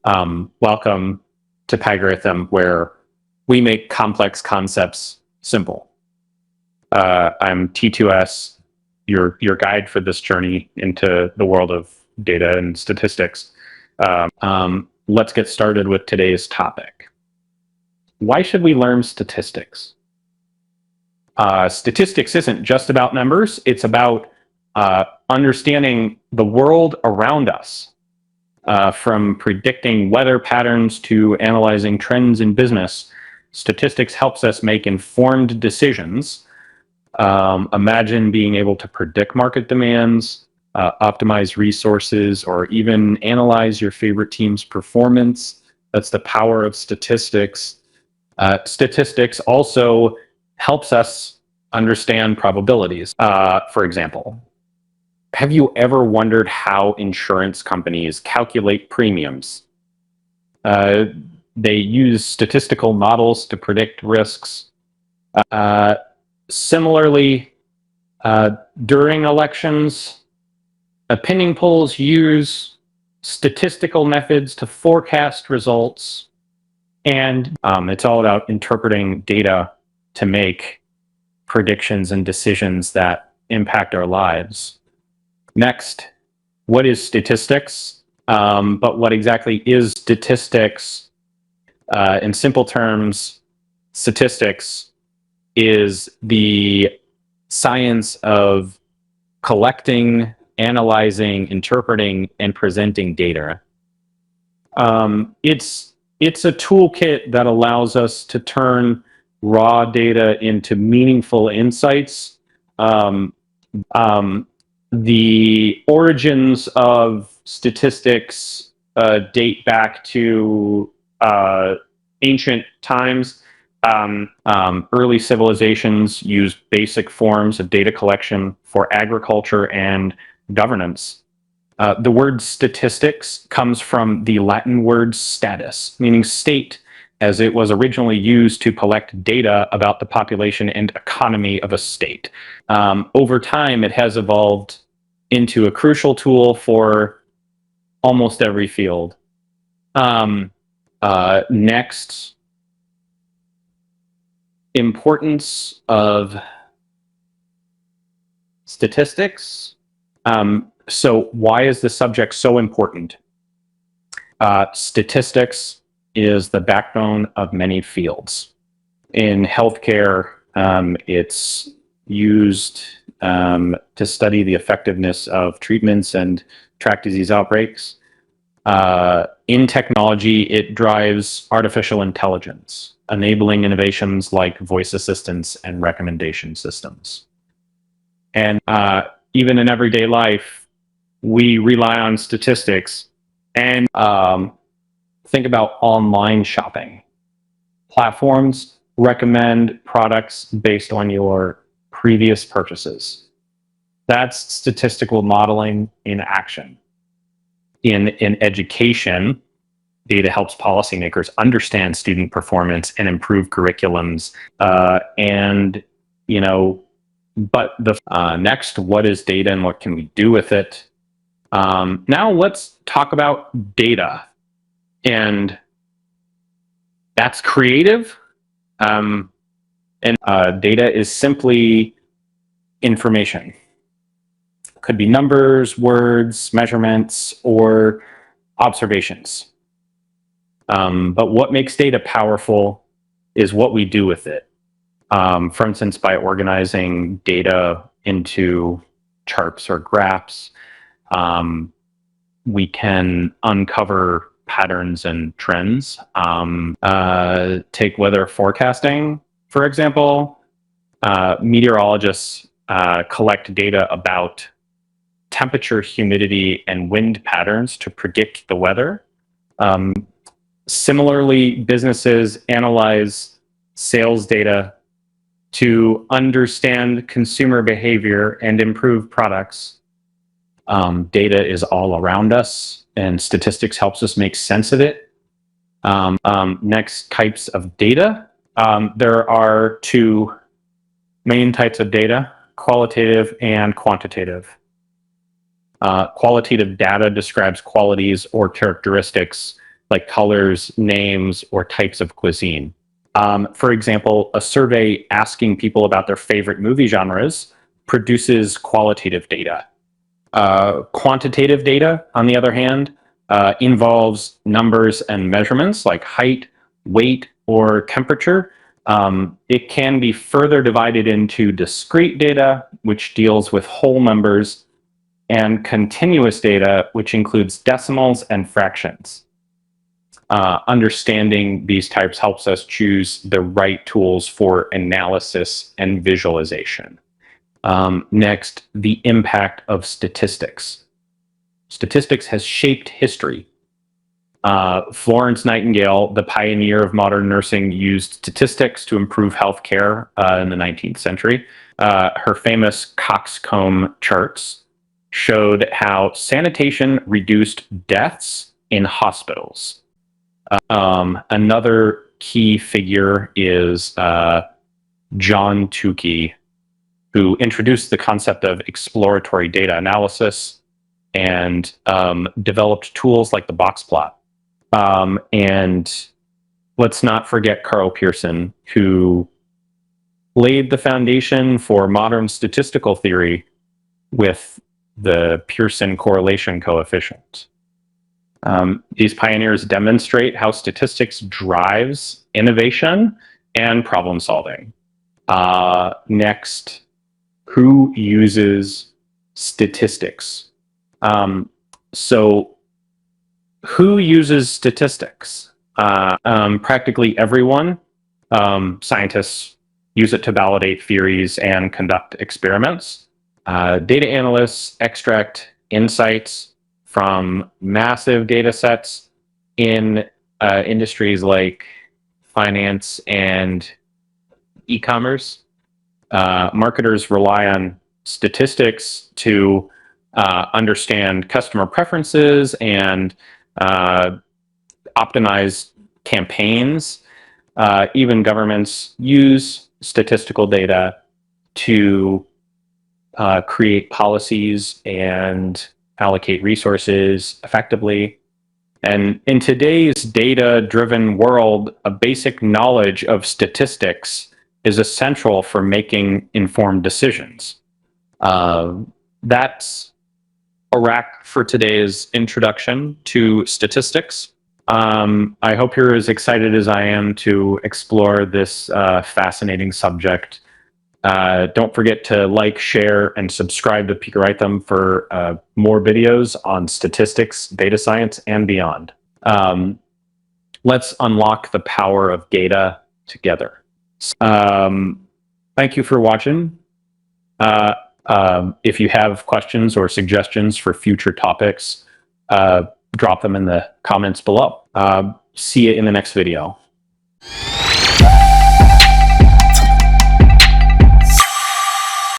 Welcome to Pygoritham, where we make complex concepts simple. I'm T2S, your guide for this journey into the world of data and statistics. Let's get started with today's topic. Why should we learn statistics? Statistics isn't just about numbers, it's about understanding the world around us. From predicting weather patterns to analyzing trends in business, statistics helps us make informed decisions. Imagine being able to predict market demands, optimize resources, or even analyze your favorite team's performance. That's the power of statistics. Statistics also helps us understand probabilities. For example, have you ever wondered how insurance companies calculate premiums? They use statistical models to predict risks. Similarly, during elections, opinion polls use statistical methods to forecast results, and it's all about interpreting data to make predictions and decisions that impact our lives. Next, what is statistics? But what exactly is statistics? In simple terms, statistics is the science of collecting, analyzing, interpreting, and presenting data. It's a toolkit that allows us to turn raw data into meaningful insights. The origins of statistics date back to ancient times. Early civilizations used basic forms of data collection for agriculture and governance. The word statistics comes from the Latin word status, meaning state, as it was originally used to collect data about the population and economy of a state. Over time, it has evolved into a crucial tool for almost every field. Next, importance of statistics. So why is the subject so important? Statistics is the backbone of many fields. In healthcare, it's used to study the effectiveness of treatments and track disease outbreaks. In technology, it drives artificial intelligence, enabling innovations like voice assistants and recommendation systems. And even in everyday life, we rely on statistics. And think about online shopping. Platforms recommend products based on your previous purchases. That's statistical modeling in action. In education, data helps policymakers understand student performance and improve curriculums. Next, what is data and what can we do with it? Now let's talk about data. And that's creative. Data is simply information. Could be numbers, words, measurements, or observations. But what makes data powerful is what we do with it. For instance, by organizing data into charts or graphs, we can uncover patterns and trends. Take weather forecasting, for example. Meteorologists collect data about temperature, humidity, and wind patterns to predict the weather. Similarly, businesses analyze sales data to understand consumer behavior and improve products. Data is all around us, and statistics helps us make sense of it. Next, types of data. There are two main types of data: qualitative and quantitative. Qualitative data describes qualities or characteristics like colors, names, or types of cuisine. For example, a survey asking people about their favorite movie genres produces qualitative data. Quantitative data, on the other hand, involves numbers and measurements like height, weight, or temperature. It can be further divided into discrete data, which deals with whole numbers, and continuous data, which includes decimals and fractions. Understanding these types helps us choose the right tools for analysis and visualization. Next, the impact of statistics. Statistics has shaped history. Florence Nightingale, the pioneer of modern nursing, used statistics to improve healthcare in the 19th century. Her famous coxcomb charts showed how sanitation reduced deaths in hospitals. Another key figure is John Tukey, who introduced the concept of exploratory data analysis and developed tools like the box plot. And let's not forget Carl Pearson, who laid the foundation for modern statistical theory with the Pearson correlation coefficient. These pioneers demonstrate how statistics drives innovation and problem solving. Next, who uses statistics? So who uses statistics? Practically everyone. Scientists use it to validate theories and conduct experiments. Data analysts extract insights from massive data sets in industries like finance and e-commerce. Marketers rely on statistics to understand customer preferences and optimize campaigns. Even governments use statistical data to create policies and allocate resources effectively. And in today's data-driven world, a basic knowledge of statistics is essential for making informed decisions. That's a wrap for today's introduction to statistics. I hope you're as excited as I am to explore this fascinating subject. Don't forget to like, share, and subscribe to Pygoritham for more videos on statistics, data science, and beyond. Let's unlock the power of data together. Thank you for watching. If you have questions or suggestions for future topics, drop them in the comments below. See you in the next video.